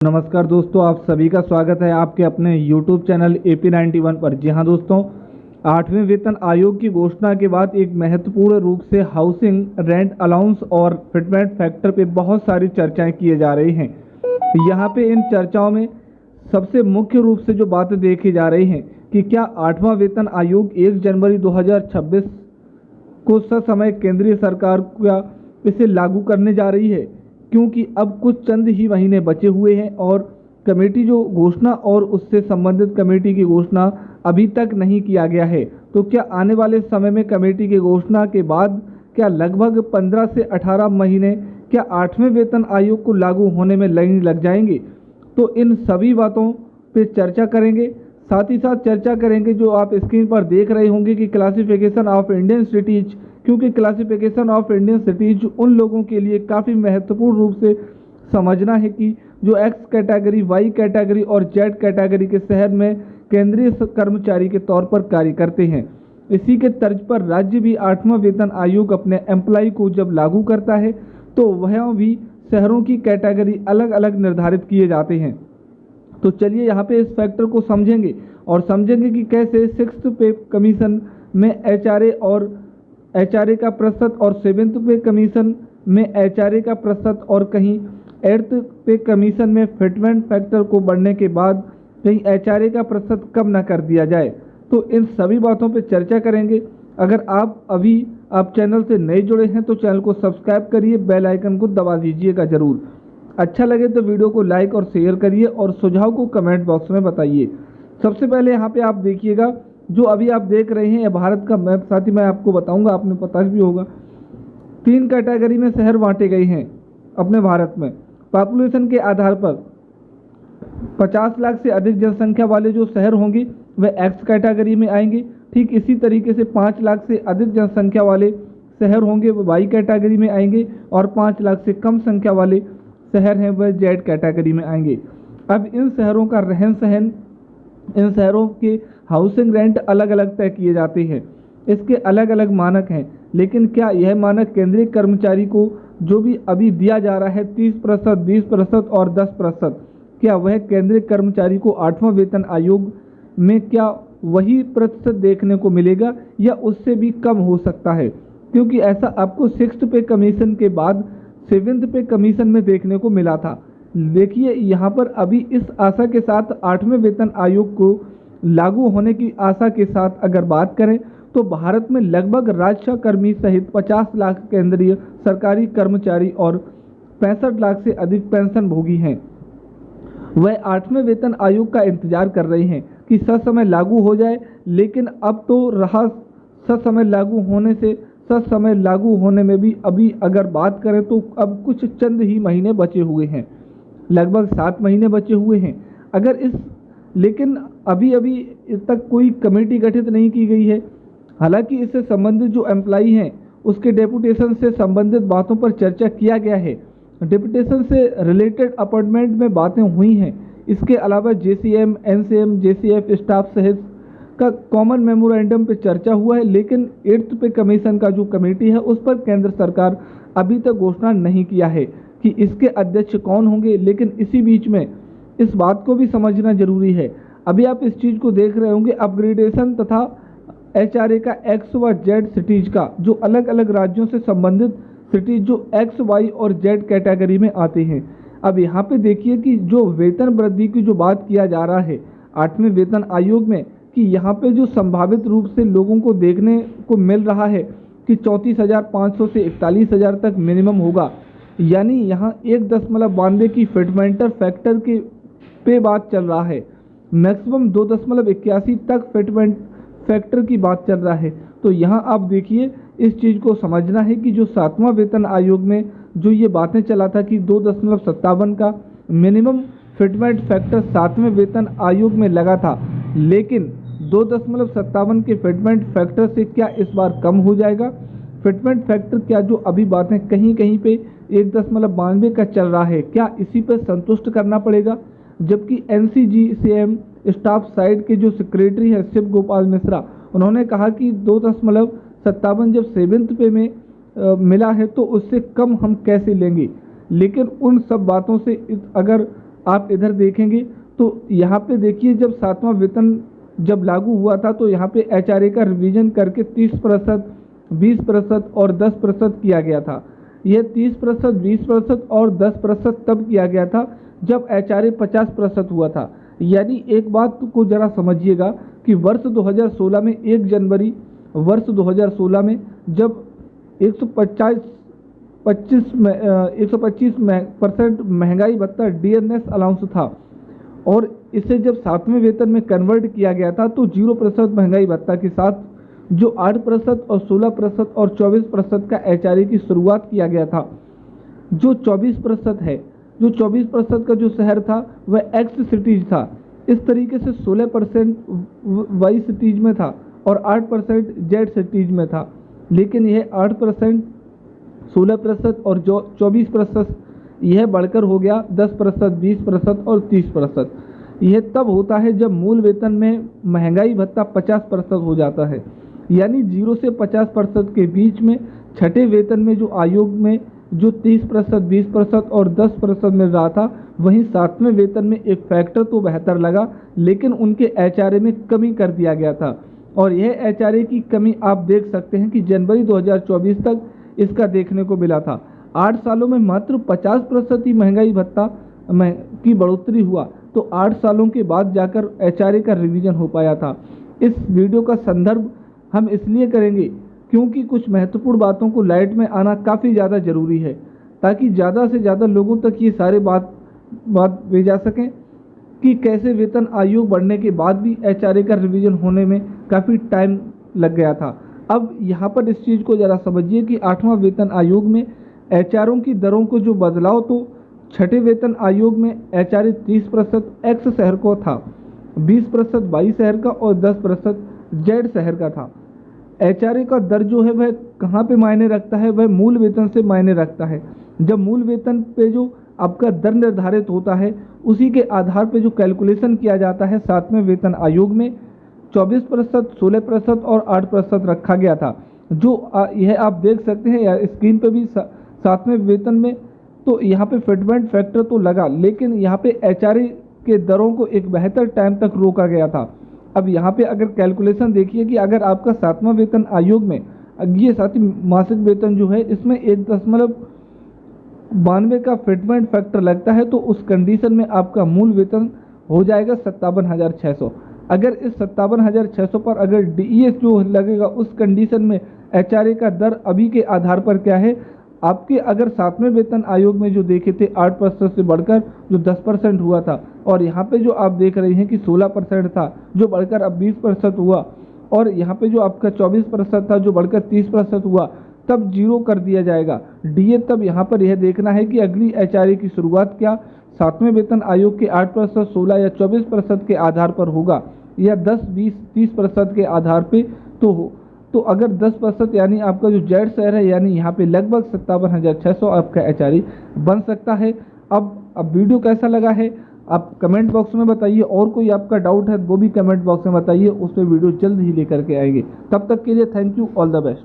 नमस्कार दोस्तों, आप सभी का स्वागत है आपके अपने YouTube चैनल AP91 पर। जी हाँ दोस्तों, 8वें वेतन आयोग की घोषणा के बाद एक महत्वपूर्ण रूप से हाउसिंग रेंट अलाउंस और फिटमेंट फैक्टर पे बहुत सारी चर्चाएं किए जा रही हैं। यहाँ पे इन चर्चाओं में सबसे मुख्य रूप से जो बातें देखी जा रही हैं कि क्या 8वां वेतन आयोग 1 जनवरी 2026 को ससमय केंद्रीय सरकार का इसे लागू करने जा रही है, क्योंकि अब कुछ चंद ही महीने बचे हुए हैं और कमेटी जो घोषणा और उससे संबंधित कमेटी की घोषणा अभी तक नहीं किया गया है। तो क्या आने वाले समय में कमेटी की घोषणा के बाद क्या लगभग 15 से 18 महीने क्या 8वें वेतन आयोग को लागू होने में लग जाएंगे? तो इन सभी बातों पे चर्चा करेंगे। साथ ही साथ चर्चा करेंगे जो आप स्क्रीन पर देख रहे होंगे कि क्लासिफिकेशन ऑफ इंडियन सिटीज, क्योंकि क्लासिफिकेशन ऑफ इंडियन सिटीज उन लोगों के लिए काफ़ी महत्वपूर्ण रूप से समझना है कि जो एक्स कैटेगरी, वाई कैटेगरी और जेड कैटेगरी के शहर में केंद्रीय कर्मचारी के तौर पर कार्य करते हैं। इसी के तर्ज पर राज्य भी 8वां वेतन आयोग अपने एम्प्लॉय को जब लागू करता है तो वह भी शहरों की कैटेगरी अलग अलग निर्धारित किए जाते हैं। तो चलिए यहाँ पे इस फैक्टर को समझेंगे और समझेंगे कि कैसे 6th पे कमीशन में एचआरए का प्रतिशत और 7th पे कमीशन में एचआरए का प्रतिशत और कहीं 8th पे कमीशन में फिटमेंट फैक्टर को बढ़ने के बाद कहीं एचआरए का प्रतिशत कम ना कर दिया जाए। तो इन सभी बातों पे चर्चा करेंगे। अगर आप चैनल से नए जुड़े हैं तो चैनल को सब्सक्राइब करिए, बेल आइकन को दबा दीजिएगा ज़रूर। अच्छा लगे तो वीडियो को लाइक और शेयर करिए और सुझाव को कमेंट बॉक्स में बताइए। सबसे पहले यहाँ पे आप देखिएगा, जो अभी आप देख रहे हैं भारत का मैप, साथ ही मैं आपको बताऊंगा, आपने पता भी होगा 3 कैटेगरी में शहर बांटे गए हैं अपने भारत में। पॉपुलेशन के आधार पर 50 लाख से अधिक जनसंख्या वाले जो शहर होंगे वह एक्स कैटेगरी में आएंगे। ठीक इसी तरीके से 5 लाख से अधिक जनसंख्या वाले शहर होंगे वह वाई कैटेगरी में आएंगे और 5 लाख से कम संख्या वाले शहर हैं वह जेड कैटेगरी में आएंगे। अब इन शहरों का रहन सहन, इन शहरों के हाउसिंग रेंट अलग अलग तय किए जाते हैं। इसके अलग अलग मानक हैं, लेकिन क्या यह मानक केंद्रीय कर्मचारी को जो भी अभी दिया जा रहा है 30%, 20% और 10%, क्या वह केंद्रीय कर्मचारी को 8वां वेतन आयोग में क्या वही प्रतिशत देखने को मिलेगा या उससे भी कम हो सकता है? क्योंकि ऐसा आपको 6th पे कमीशन के बाद 7th पे कमीशन में देखने को मिला था। देखिए यहाँ पर अभी इस आशा के साथ 8वें वेतन आयोग को लागू होने की आशा के साथ अगर बात करें तो भारत में लगभग राज्य कर्मी सहित 50 लाख केंद्रीय सरकारी कर्मचारी और 65 लाख से अधिक पेंशन भोगी हैं। वह 8वें वेतन आयोग का इंतजार कर रहे हैं कि ससमय लागू हो जाए, लेकिन अब तो रहा ससमय लागू होने में भी अभी अगर बात करें तो अब कुछ चंद ही महीने बचे हुए हैं, लगभग 7 महीने बचे हुए हैं। लेकिन अभी तक कोई कमेटी गठित नहीं की गई है। हालांकि इससे संबंधित जो एम्प्लॉई हैं उसके डेपुटेशन से संबंधित बातों पर चर्चा किया गया है। डेपुटेशन से रिलेटेड अपॉइंटमेंट में बातें हुई हैं। इसके अलावा जेसीएम, एनसीएम, जेसीएफ स्टाफ सहित का कॉमन मेमोरेंडम पे चर्चा हुआ है, लेकिन 8th पे कमीशन का जो कमेटी है उस पर केंद्र सरकार अभी तक घोषणा नहीं किया है कि इसके अध्यक्ष कौन होंगे। लेकिन इसी बीच में इस बात को भी समझना जरूरी है, अभी आप इस चीज़ को देख रहे होंगे अपग्रेडेशन तथा एचआरए का एक्स व जेड सिटीज का, जो अलग अलग राज्यों से संबंधित सिटीज जो एक्स, वाई और जेड कैटेगरी में आते हैं। अब यहाँ पे देखिए कि जो वेतन वृद्धि की जो बात किया जा रहा है 8वें वेतन आयोग में, कि यहाँ पे जो संभावित रूप से लोगों को देखने को मिल रहा है कि 34,500 से 41,000 तक मिनिमम होगा। यानी यहाँ 1.92 की फिटमेंटर फैक्टर के पे बात चल रहा है, मैक्सिमम 2.81 तक फिटमेंट फैक्टर की बात चल रहा है। तो यहाँ आप देखिए इस चीज़ को समझना है कि जो 7वां वेतन आयोग में जो ये बातें चला था कि 2.57 का मिनिमम फिटमेंट फैक्टर 7वें वेतन आयोग में लगा था, लेकिन 2.57 के फिटमेंट फैक्टर से क्या इस बार कम हो जाएगा? फिटमेंट फैक्टर क्या जो अभी बातें कहीं कहीं पे 1.92 का चल रहा है, क्या इसी पर संतुष्ट करना पड़ेगा? जबकि एनसीजीसीएम स्टाफ साइड के जो सेक्रेटरी है शिव गोपाल मिश्रा, उन्होंने कहा कि 2.57 जब 7th पे में मिला है तो उससे कम हम कैसे लेंगे। लेकिन उन सब बातों से अगर आप इधर देखेंगे तो यहाँ पे देखिए जब 7वां वेतन जब लागू हुआ था तो यहाँ पे HRA का रिवीजन करके 30%, 20% और 10% किया गया था। यह 30%, 20% और 10% तब किया गया था जब HRA 50% हुआ था। यानी एक बात को ज़रा समझिएगा कि वर्ष 2016 में 1 जनवरी वर्ष 2016 में जब 125% महंगाई भत्ता DNS अलाउंस था और इसे जब 7वें वेतन में कन्वर्ट किया गया था तो 0% महंगाई भत्ता के साथ जो 8% और 16% और 24% का HRA की शुरुआत किया गया था। जो 24% है, जो 24% का जो शहर था वह एक्स सिटीज था। इस तरीके से 16% वाई सिटीज में था और 8% जेड सिटीज में था। लेकिन यह 8%, 16% और जो 24% यह बढ़कर हो गया 10%, 20% और 30%। यह तब होता है जब मूल वेतन में महंगाई भत्ता 50% हो जाता है। यानी 0 से 50% के बीच में छठे वेतन में जो आयोग में जो 30%, 20% और 10% मिल रहा था, वहीं 7वें वेतन में एक फैक्टर तो बेहतर लगा, लेकिन उनके HRA में कमी कर दिया गया था। और यह HRA की कमी आप देख सकते हैं कि जनवरी 2024 तक इसका देखने को मिला था। 8 सालों में मात्र 50% ही महंगाई भत्ता की बढ़ोतरी हुआ, तो 8 सालों के बाद जाकर HRA का रिवीजन हो पाया था। इस वीडियो का संदर्भ हम इसलिए करेंगे क्योंकि कुछ महत्वपूर्ण बातों को लाइट में आना काफ़ी ज़्यादा ज़रूरी है, ताकि ज़्यादा से ज़्यादा लोगों तक ये सारे बात भेज जा सकें कि कैसे वेतन आयोग बढ़ने के बाद भी HRA का रिवीजन होने में काफ़ी टाइम लग गया था। अब यहाँ पर इस चीज़ को ज़रा समझिए कि 8वां वेतन आयोग में HROं की दरों को जो बदलाव तो छठे वेतन आयोग में HRA 30% एक्स शहर को था, 20% वाई शहर का और 10% जेड शहर का था। HRA का दर जो है वह कहाँ पे मायने रखता है, वह मूल वेतन से मायने रखता है। जब मूल वेतन पे जो आपका दर निर्धारित होता है उसी के आधार पे जो कैलकुलेशन किया जाता है 7वें वेतन आयोग में 24%, 16% और 8% रखा गया था। जो यह आप देख सकते हैं या स्क्रीन पे भी 7वें वेतन में तो यहाँ पे फिटमेंट फैक्टर तो लगा, लेकिन यहाँ पे HRA के दरों को एक बेहतर टाइम तक रोका गया था। अब यहाँ पे अगर कैलकुलेशन देखिए कि अगर आपका 7वां वेतन आयोग में ये साथी मासिक वेतन जो है इसमें 1.92 का फिटमेंट फैक्टर लगता है, तो उस कंडीशन में आपका मूल वेतन हो जाएगा 57,600। अगर इस 57,600 पर अगर DES जो लगेगा उस कंडीशन में HRA का दर अभी के आधार पर क्या है, आपके अगर 7वें वेतन आयोग में जो देखे थे 8% से बढ़कर जो 10% हुआ था, और यहाँ पे जो आप देख रहे हैं कि 16% था जो बढ़कर अब 20% हुआ, और यहाँ पे जो आपका 24% था जो बढ़कर 30% हुआ, तब 0 कर दिया जाएगा DA। तब यहाँ पर यह देखना है कि अगली HRA की शुरुआत क्या 7वें वेतन आयोग के 8%, 16 या 24% के आधार पर होगा या 10, 20, 30% के आधार पे तो अगर 10% यानी आपका जो जेड शहर है यानी यहाँ पे लगभग 57,600 आपका HRA बन सकता है। अब वीडियो कैसा लगा है आप कमेंट बॉक्स में बताइए, और कोई आपका डाउट है वो भी कमेंट बॉक्स में बताइए, उस पर वीडियो जल्द ही लेकर के आएंगे। तब तक के लिए thank you, all the best.